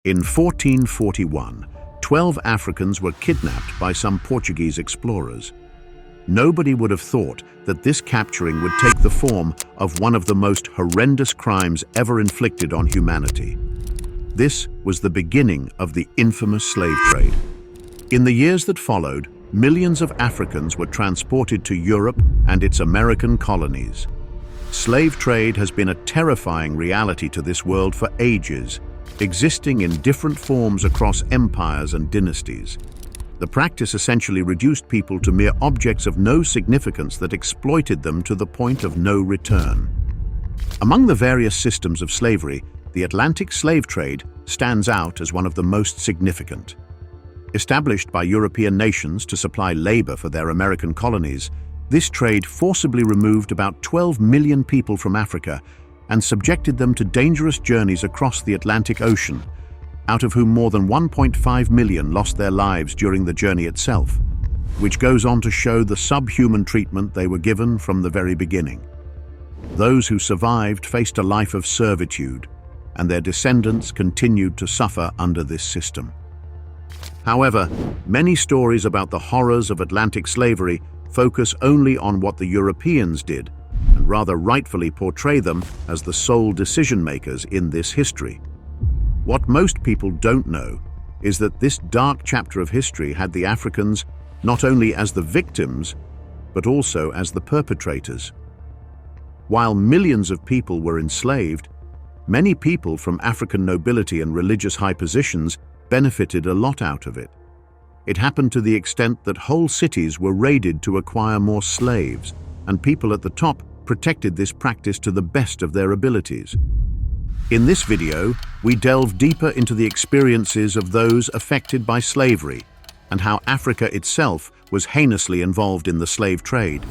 In 1441, 12 Africans were kidnapped by some Portuguese explorers. Nobody would have thought that this capturing would take the form of one of the most horrendous crimes ever inflicted on humanity. This was the beginning of the infamous slave trade. In the years that followed, millions of Africans were transported to Europe and its American colonies. Slave trade has been a terrifying reality to this world for ages, existing in different forms across empires and dynasties. The practice essentially reduced people to mere objects of no significance that exploited them to the point of no return. Among the various systems of slavery, the Atlantic slave trade stands out as one of the most significant. Established by European nations to supply labor for their American colonies, this trade forcibly removed about 12 million people from Africa and subjected them to dangerous journeys across the Atlantic Ocean, out of whom more than 1.5 million lost their lives during the journey itself, which goes on to show the subhuman treatment they were given from the very beginning. Those who survived faced a life of servitude, and their descendants continued to suffer under this system. However, many stories about the horrors of Atlantic slavery focus only on what the Europeans did, and rather rightfully portray them as the sole decision-makers in this history. What most people don't know is that this dark chapter of history had the Africans not only as the victims, but also as the perpetrators. While millions of people were enslaved, many people from African nobility and religious high positions benefited a lot out of it. It happened to the extent that whole cities were raided to acquire more slaves, and people at the top protected this practice to the best of their abilities. In this video, we delve deeper into the experiences of those affected by slavery and how Africa itself was heinously involved in the slave trade.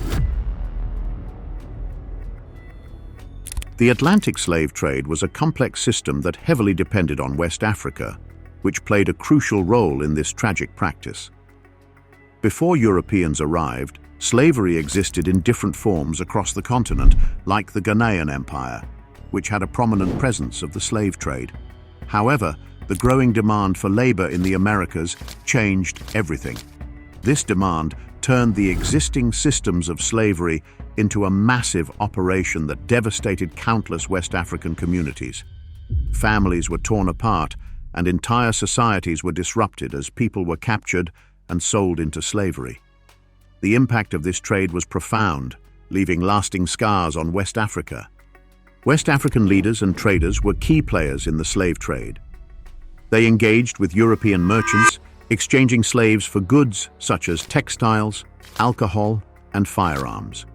The Atlantic slave trade was a complex system that heavily depended on West Africa, which played a crucial role in this tragic practice. Before Europeans arrived, slavery existed in different forms across the continent, like the Ghanaian Empire, which had a prominent presence of the slave trade. However, the growing demand for labor in the Americas changed everything. This demand turned the existing systems of slavery into a massive operation that devastated countless West African communities. Families were torn apart, and entire societies were disrupted as people were captured and sold into slavery. The impact of this trade was profound, leaving lasting scars on West Africa. West African leaders and traders were key players in the slave trade. They engaged with European merchants, exchanging slaves for goods such as textiles, alcohol, and firearms.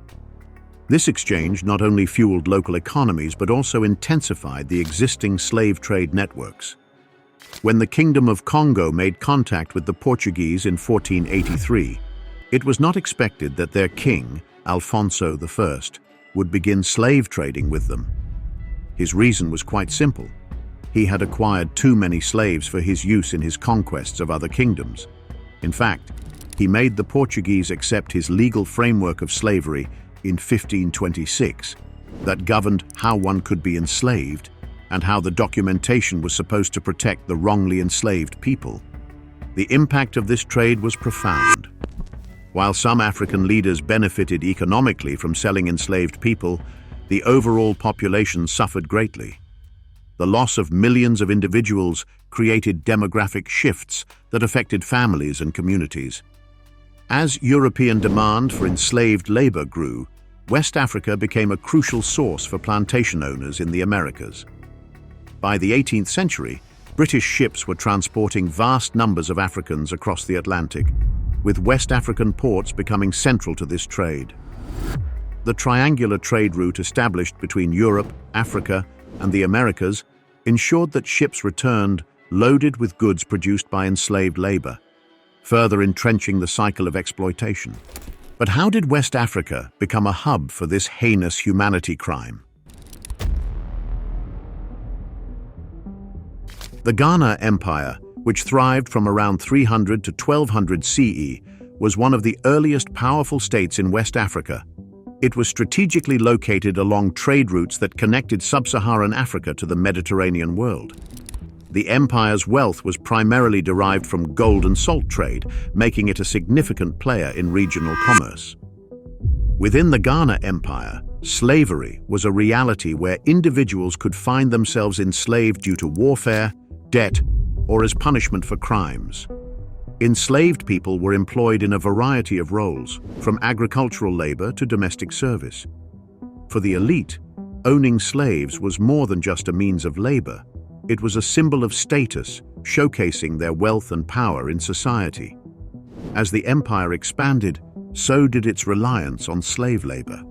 This exchange not only fueled local economies but also intensified the existing slave trade networks. When the Kingdom of Congo made contact with the Portuguese in 1483, it was not expected that their king, Alfonso I, would begin slave trading with them. His reason was quite simple. He had acquired too many slaves for his use in his conquests of other kingdoms. In fact, he made the Portuguese accept his legal framework of slavery in 1526 that governed how one could be enslaved and how the documentation was supposed to protect the wrongly enslaved people. The impact of this trade was profound. While some African leaders benefited economically from selling enslaved people, the overall population suffered greatly. The loss of millions of individuals created demographic shifts that affected families and communities. As European demand for enslaved labor grew, West Africa became a crucial source for plantation owners in the Americas. By the 18th century, British ships were transporting vast numbers of Africans across the Atlantic, with West African ports becoming central to this trade. The triangular trade route established between Europe, Africa, and the Americas ensured that ships returned loaded with goods produced by enslaved labor, further entrenching the cycle of exploitation. But how did West Africa become a hub for this heinous humanity crime? The Ghana Empire, which thrived from around 300 to 1200 CE, was one of the earliest powerful states in West Africa. It was strategically located along trade routes that connected sub-Saharan Africa to the Mediterranean world. The empire's wealth was primarily derived from gold and salt trade, making it a significant player in regional commerce. Within the Ghana Empire, slavery was a reality where individuals could find themselves enslaved due to warfare, debt, or as punishment for crimes. Enslaved people were employed in a variety of roles, from agricultural labor to domestic service. For the elite, owning slaves was more than just a means of labor. It was a symbol of status, showcasing their wealth and power in society. As the empire expanded, so did its reliance on slave labor.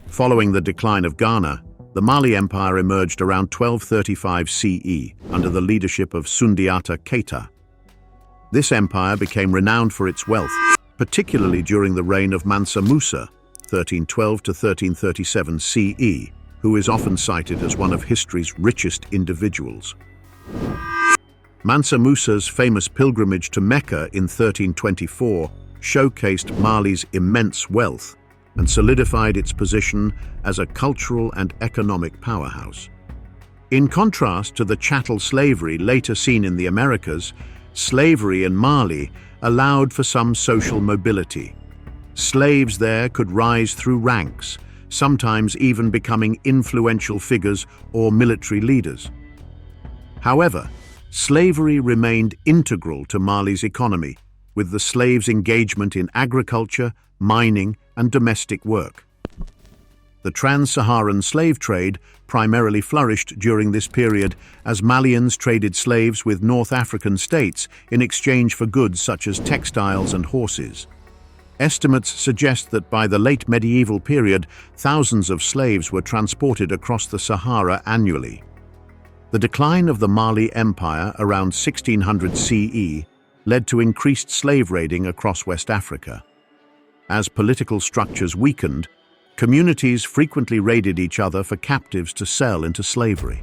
Following the decline of Ghana, the Mali Empire emerged around 1235 CE under the leadership of Sundiata Keita. This empire became renowned for its wealth, particularly during the reign of Mansa Musa, 1312 to 1337 CE, who is often cited as one of history's richest individuals. Mansa Musa's famous pilgrimage to Mecca in 1324 showcased Mali's immense wealth and solidified its position as a cultural and economic powerhouse. In contrast to the chattel slavery later seen in the Americas, slavery in Mali allowed for some social mobility. Slaves there could rise through ranks, sometimes even becoming influential figures or military leaders. However, slavery remained integral to Mali's economy, with the slaves' engagement in agriculture, mining, and domestic work. The Trans-Saharan slave trade primarily flourished during this period as Malians traded slaves with North African states in exchange for goods such as textiles and horses. Estimates suggest that by the late medieval period, thousands of slaves were transported across the Sahara annually. The decline of the Mali Empire around 1600 CE led to increased slave raiding across West Africa. As political structures weakened, communities frequently raided each other for captives to sell into slavery.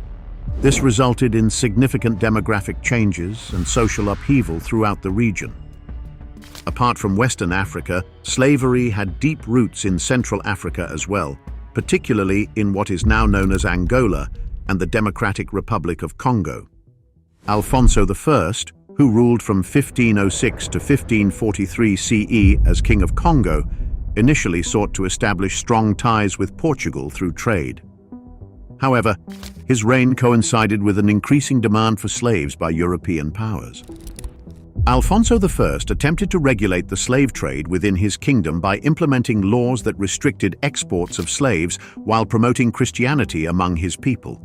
This resulted in significant demographic changes and social upheaval throughout the region. Apart from Western Africa, slavery had deep roots in Central Africa as well, particularly in what is now known as Angola and the Democratic Republic of Congo. Alfonso I, who ruled from 1506 to 1543 CE as King of Congo, initially sought to establish strong ties with Portugal through trade. However, his reign coincided with an increasing demand for slaves by European powers. Alfonso I attempted to regulate the slave trade within his kingdom by implementing laws that restricted exports of slaves while promoting Christianity among his people.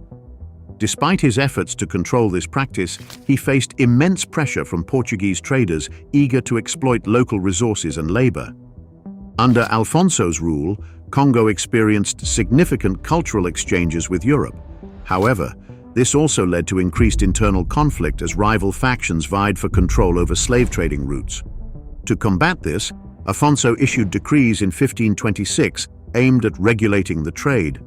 Despite his efforts to control this practice, he faced immense pressure from Portuguese traders eager to exploit local resources and labor. Under Alfonso's rule, Congo experienced significant cultural exchanges with Europe. However, this also led to increased internal conflict as rival factions vied for control over slave trading routes. To combat this, Alfonso issued decrees in 1526 aimed at regulating the trade.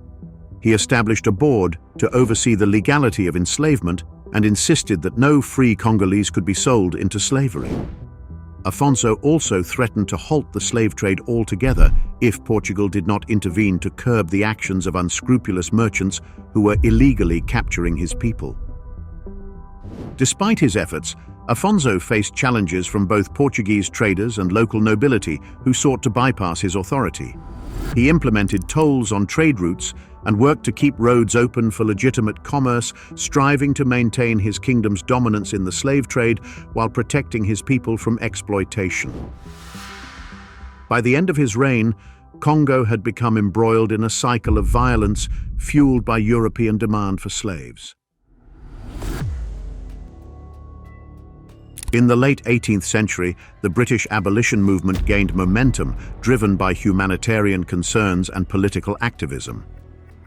He established a board to oversee the legality of enslavement and insisted that no free Congolese could be sold into slavery. Alfonso also threatened to halt the slave trade altogether if Portugal did not intervene to curb the actions of unscrupulous merchants who were illegally capturing his people. Despite his efforts, Alfonso faced challenges from both Portuguese traders and local nobility who sought to bypass his authority. He implemented tolls on trade routes and worked to keep roads open for legitimate commerce, striving to maintain his kingdom's dominance in the slave trade while protecting his people from exploitation. By the end of his reign, Congo had become embroiled in a cycle of violence fueled by European demand for slaves. In the late 18th century, the British abolition movement gained momentum, driven by humanitarian concerns and political activism.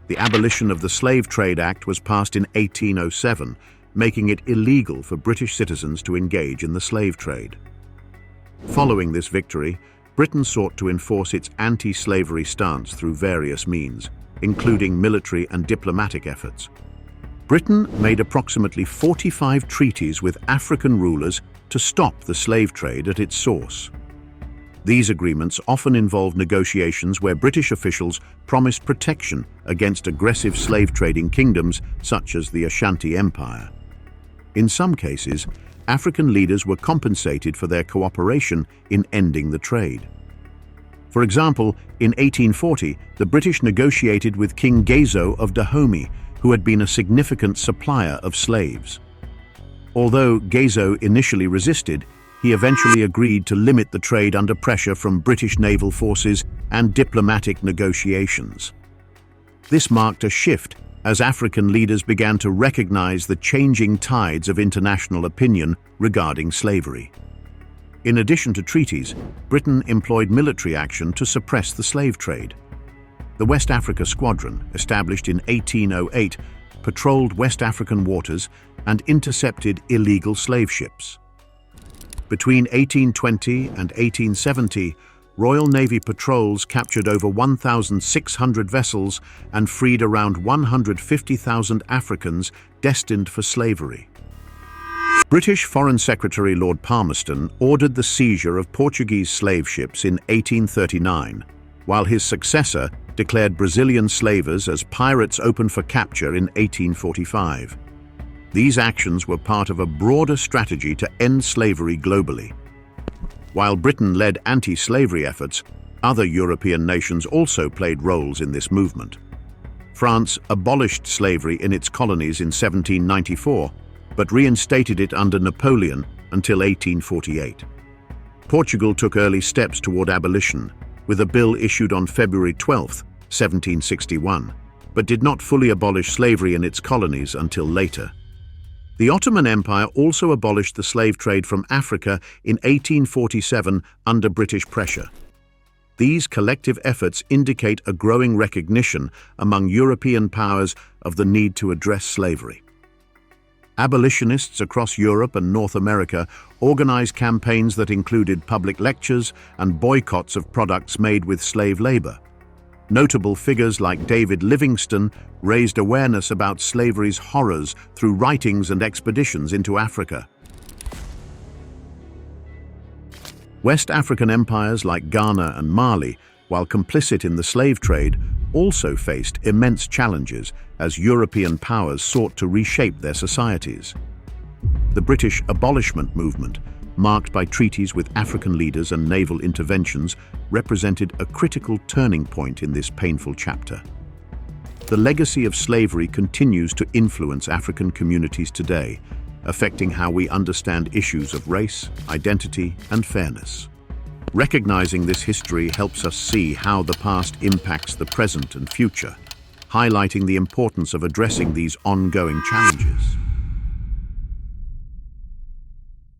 The Abolition of the Slave Trade Act was passed in 1807, making it illegal for British citizens to engage in the slave trade. Following this victory, Britain sought to enforce its anti-slavery stance through various means, including military and diplomatic efforts. Britain made approximately 45 treaties with African rulers to stop the slave trade at its source. These agreements often involved negotiations where British officials promised protection against aggressive slave-trading kingdoms such as the Ashanti Empire. In some cases, African leaders were compensated for their cooperation in ending the trade. For example, in 1840, the British negotiated with King Gezo of Dahomey, who had been a significant supplier of slaves. Although Gezo initially resisted, he eventually agreed to limit the trade under pressure from British naval forces and diplomatic negotiations. This marked a shift as African leaders began to recognize the changing tides of international opinion regarding slavery. In addition to treaties, Britain employed military action to suppress the slave trade. The West Africa Squadron, established in 1808, patrolled West African waters and intercepted illegal slave ships. Between 1820 and 1870, Royal Navy patrols captured over 1,600 vessels and freed around 150,000 Africans destined for slavery. British Foreign Secretary Lord Palmerston ordered the seizure of Portuguese slave ships in 1839, while his successor declared Brazilian slavers as pirates open for capture in 1845. These actions were part of a broader strategy to end slavery globally. While Britain led anti-slavery efforts, other European nations also played roles in this movement. France abolished slavery in its colonies in 1794, but reinstated it under Napoleon until 1848. Portugal took early steps toward abolition, with a bill issued on February 12, 1761, but did not fully abolish slavery in its colonies until later. The Ottoman Empire also abolished the slave trade from Africa in 1847 under British pressure. These collective efforts indicate a growing recognition among European powers of the need to address slavery. Abolitionists across Europe and North America organized campaigns that included public lectures and boycotts of products made with slave labor. Notable figures like David Livingstone raised awareness about slavery's horrors through writings and expeditions into Africa. West African empires like Ghana and Mali, while complicit in the slave trade, also faced immense challenges as European powers sought to reshape their societies. The British abolishment movement, marked by treaties with African leaders and naval interventions, represented a critical turning point in this painful chapter. The legacy of slavery continues to influence African communities today, affecting how we understand issues of race, identity, and fairness. Recognizing this history helps us see how the past impacts the present and future, highlighting the importance of addressing these ongoing challenges.